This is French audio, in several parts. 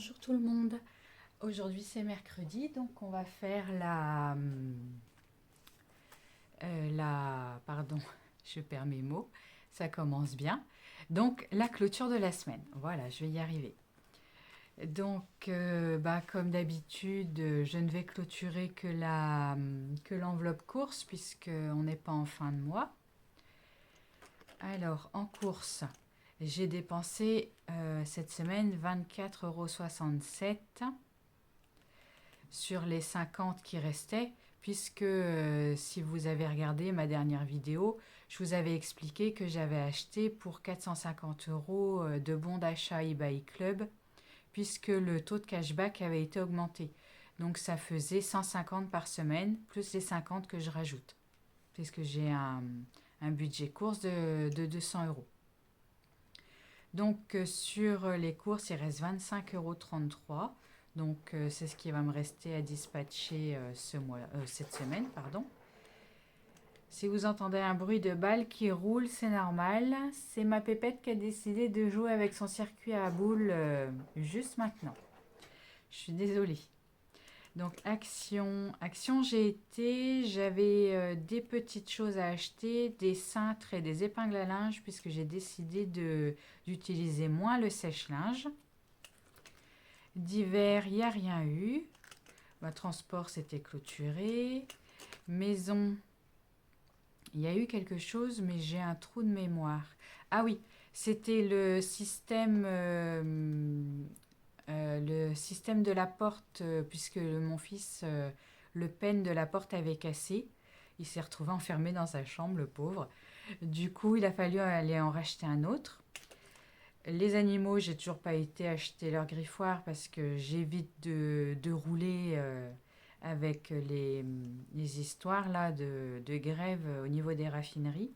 Bonjour tout le monde. Aujourd'hui c'est mercredi, donc on va faire pardon, je perds mes mots, ça commence bien. Donc la clôture de la semaine. Voilà, je vais y arriver. Donc, comme d'habitude, je ne vais clôturer que l'enveloppe course puisqu'on n'est pas en fin de mois. Alors, en course, j'ai dépensé cette semaine 24,67 € sur les 50 qui restaient, puisque si vous avez regardé ma dernière vidéo, je vous avais expliqué que j'avais acheté pour 450 € de bons d'achat eBay Club, puisque le taux de cashback avait été augmenté. Donc ça faisait 150 par semaine, plus les 50 que je rajoute, puisque j'ai un budget course de 200 €. Donc sur les courses, il reste 25,33 €. Donc c'est ce qui va me rester à dispatcher cette semaine, pardon. Si vous entendez un bruit de balle qui roule, c'est normal. C'est ma pépette qui a décidé de jouer avec son circuit à boules juste maintenant. Je suis désolée. Donc action, j'avais des petites choses à acheter, des cintres et des épingles à linge puisque j'ai décidé d'utiliser moins le sèche-linge. D'hiver, il n'y a rien eu. Transport, c'était clôturé. Maison, il y a eu quelque chose, mais j'ai un trou de mémoire. Ah oui, c'était le système de la porte, puisque mon fils, le pêne de la porte avait cassé. Il s'est retrouvé enfermé dans sa chambre, le pauvre. Du coup, il a fallu aller en racheter un autre. Les animaux, j'ai toujours pas été acheter leur griffoir parce que j'évite de rouler avec les histoires là de grève au niveau des raffineries.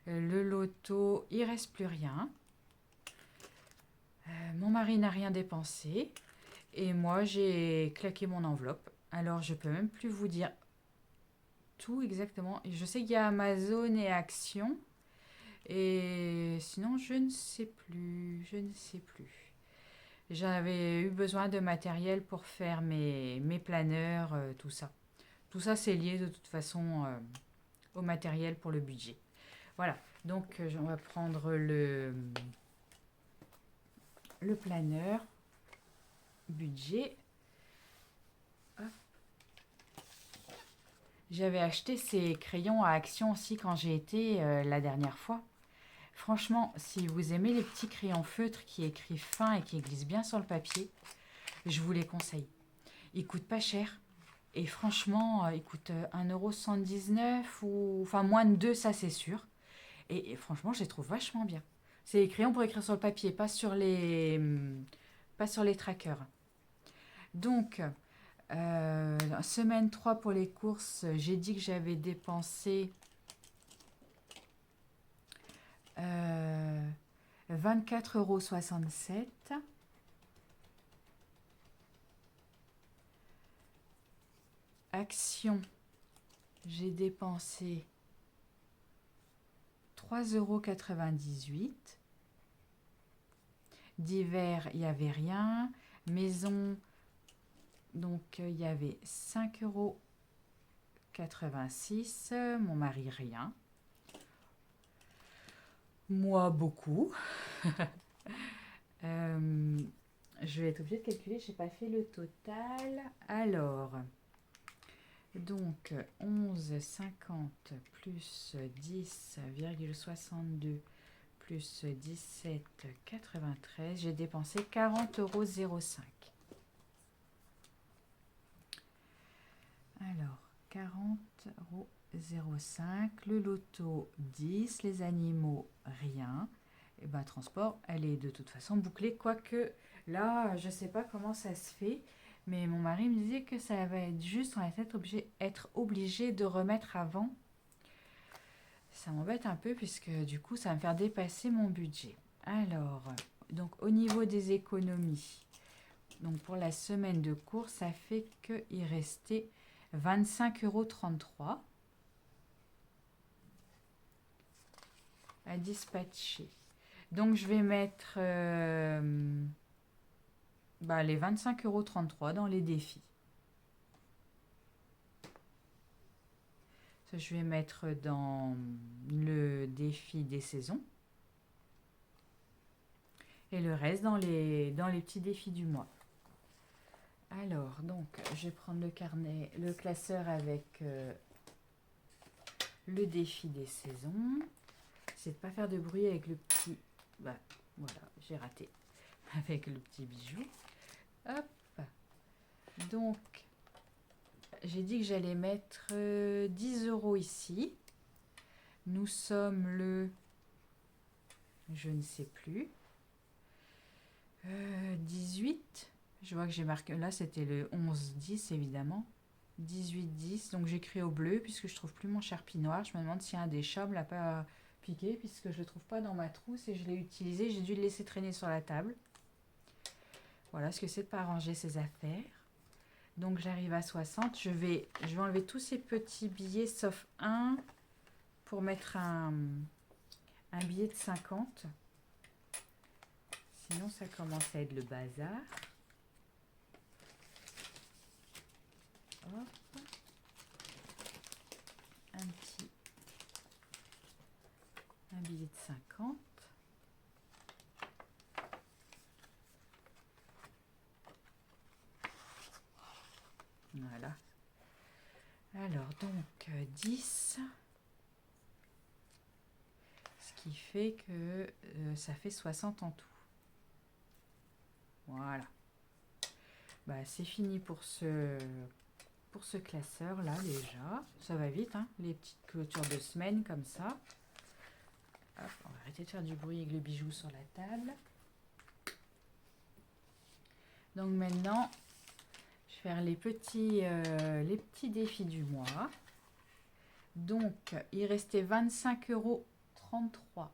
Le loto, il reste plus rien. Mon mari n'a rien dépensé et moi j'ai claqué mon enveloppe. Alors je peux même plus vous dire tout exactement. Je sais qu'il y a Amazon et Action. Et sinon, je ne sais plus. Je ne sais plus. J'avais eu besoin de matériel pour faire mes planeurs, tout ça. Tout ça, c'est lié de toute façon au matériel pour le budget. Voilà. Donc, on va prendre le planeur budget. Hop. J'avais acheté ces crayons à Action aussi quand j'ai été la dernière fois. Franchement, si vous aimez les petits crayons feutres qui écrivent fin et qui glissent bien sur le papier, je vous les conseille. Ils coûtent pas cher. Et franchement, ils coûtent 1,79 € ou... Enfin, moins de 2, ça c'est sûr. Et franchement, je les trouve vachement bien. C'est des crayons pour écrire sur le papier, pas sur les trackers. Donc, semaine 3 pour les courses, j'ai dit que j'avais dépensé 24,67 €. Action, j'ai dépensé 3,98 €. D'hiver, il n'y avait rien. Maison, donc il y avait 5,86 €. Mon mari, rien. Moi, beaucoup. Je vais être obligée de calculer, je n'ai pas fait le total. Alors, donc 11,50 plus 10,62 plus 17,93, j'ai dépensé 40,05 €. Alors, 40,05 €. Le loto, 10. Les animaux, rien. Et ben, transport, elle est de toute façon bouclée. Quoique, là, je ne sais pas comment ça se fait. Mais mon mari me disait que ça va être juste, on va être obligé de remettre avant. Ça m'embête un peu puisque du coup, ça va me faire dépasser mon budget. Alors, donc au niveau des économies, donc pour la semaine de cours, ça fait qu'il restait 25,33 € à dispatcher. Donc je vais mettre bah, les 25,33 € dans les défis. Ça, je vais mettre dans le défi des saisons. Et le reste dans les petits défis du mois. Alors, donc, je vais prendre le carnet, le classeur avec le défi des saisons. C'est de pas faire de bruit avec le petit... Bah, voilà, j'ai raté. Avec le petit bijou. Hop. Donc, j'ai dit que j'allais mettre 10 € ici. Nous sommes le... Je ne sais plus. 18. Je vois que j'ai marqué... Là, c'était le 11-10, évidemment. 18-10. Donc, j'écris au bleu, puisque je trouve plus mon Sharpie noir. Je me demande si un des chats l'a pas piqué, puisque je le trouve pas dans ma trousse et je l'ai utilisé. J'ai dû le laisser traîner sur la table. Voilà ce que c'est de pas ranger ses affaires. Donc, j'arrive à 60. Je vais enlever tous ces petits billets, sauf un, pour mettre un billet de 50. Sinon, ça commence à être le bazar. Hop. Un billet de 50. Voilà. Alors, donc, 10. Ce qui fait que ça fait 60 en tout. Voilà. Bah, c'est fini pour ce classeur là déjà. Ça va vite, hein, les petites clôtures de semaine comme ça. Hop, on va arrêter de faire du bruit avec le bijou sur la table. Donc maintenant, je vais faire les petits défis du mois. Donc, il restait 25,33 €.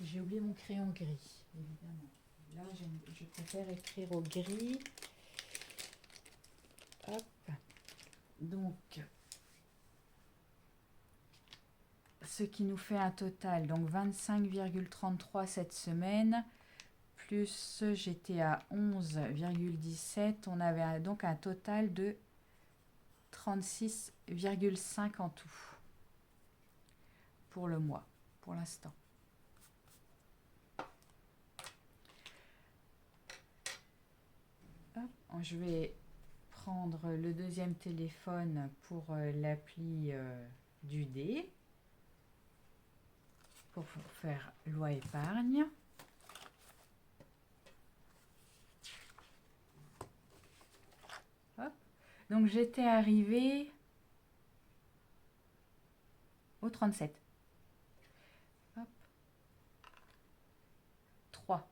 J'ai oublié mon crayon gris, évidemment. Là, je préfère écrire au gris. Hop. Donc, ce qui nous fait un total, donc 25,33 € cette semaine, plus j'étais à 11,17 €. On avait donc un total de 36,5 € en tout pour le mois, pour l'instant. Je vais prendre le deuxième téléphone pour l'appli du dé pour faire loi épargne. Hop. Donc j'étais arrivée au 37. Hop. 3.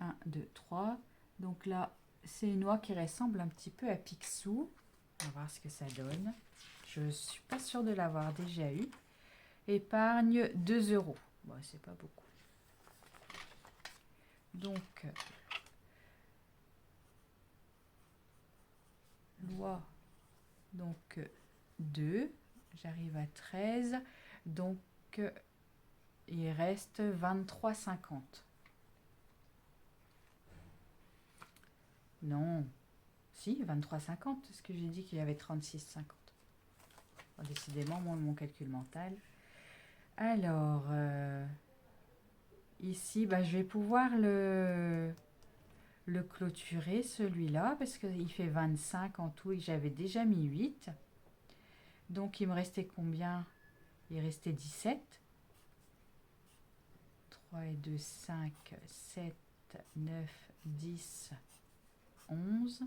1, 2, 3. Donc là, c'est une oie qui ressemble un petit peu à Picsou. On va voir ce que ça donne. Je ne suis pas sûre de l'avoir déjà eu. Épargne 2 €. Bon, c'est pas beaucoup. Donc, loi, donc 2. J'arrive à 13. Donc, il reste 23,50 €. Non. Si, 23,50. Est-ce que j'ai dit qu'il y avait 36,50 €? Bon, décidément, moi, mon calcul mental. Alors, ici, bah, je vais pouvoir le clôturer, celui-là, parce qu'il fait 25 en tout et j'avais déjà mis 8. Donc, il me restait combien? Il restait 17. 3 et 2, 5, 7, 9, 10, 11,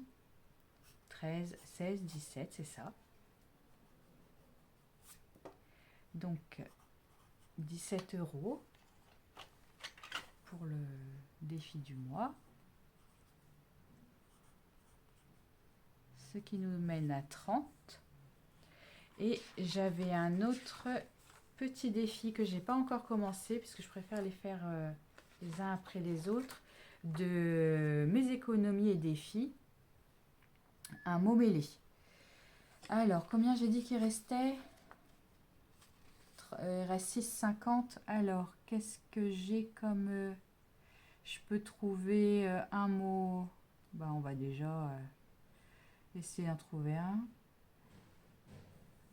13, 16, 17, c'est ça. Donc, 17 € pour le défi du mois. Ce qui nous mène à 30. Et j'avais un autre petit défi que j'ai pas encore commencé, puisque je préfère les faire les uns après les autres, de mes économies et défis. Un mot mêlé. Alors, combien j'ai dit qu'il restait? Il reste 6,50. Alors, qu'est-ce que j'ai comme... je peux trouver un mot. Bah, on va déjà essayer d'en trouver un.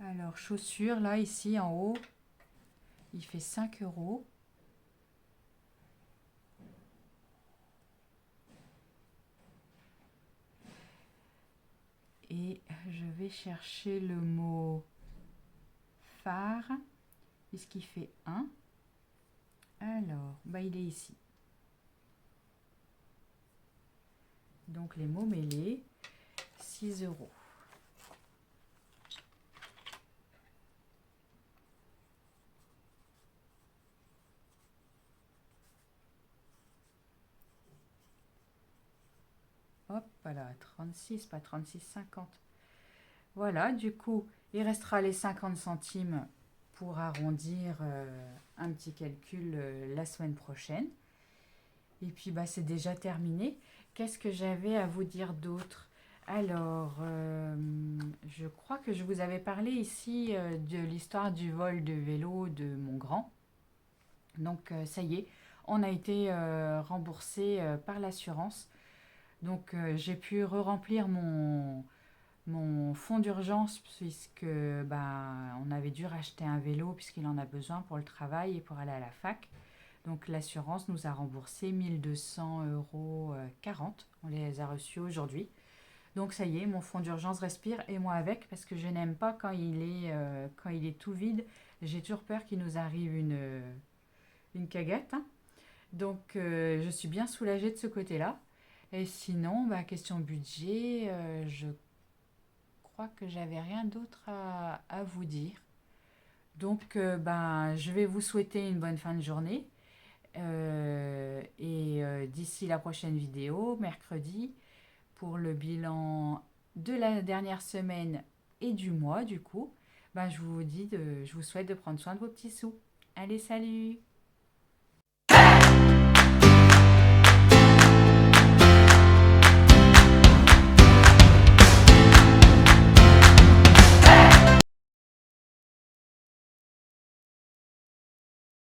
Alors, chaussures, là, ici, en haut, il fait 5 euros. Et je vais chercher le mot phare, puisqu'il fait 1. Alors, bah, il est ici. Donc, les mots mêlés, 6 euros. Hop, voilà, 36, pas 36,50. Voilà, du coup, il restera les 50 centimes pour arrondir un petit calcul la semaine prochaine. Et puis, bah, c'est déjà terminé. Qu'est-ce que j'avais à vous dire d'autre? Alors, je crois que je vous avais parlé ici de l'histoire du vol de vélo de mon grand. Donc, ça y est, on a été remboursé par l'assurance. Donc, j'ai pu re-remplir mon fonds d'urgence puisque bah, on avait dû racheter un vélo puisqu'il en a besoin pour le travail et pour aller à la fac. Donc l'assurance nous a remboursé 1200,40 €. On les a reçus aujourd'hui. Donc ça y est, mon fonds d'urgence respire et moi avec parce que je n'aime pas quand il est tout vide. J'ai toujours peur qu'il nous arrive une cagette, hein. Donc je suis bien soulagée de ce côté-là. Et sinon, bah, question budget, je crois que j'avais rien d'autre à vous dire. Donc, ben, je vais vous souhaiter une bonne fin de journée. D'ici la prochaine vidéo, mercredi, pour le bilan de la dernière semaine et du mois, du coup, ben, je vous souhaite de prendre soin de vos petits sous. Allez, salut!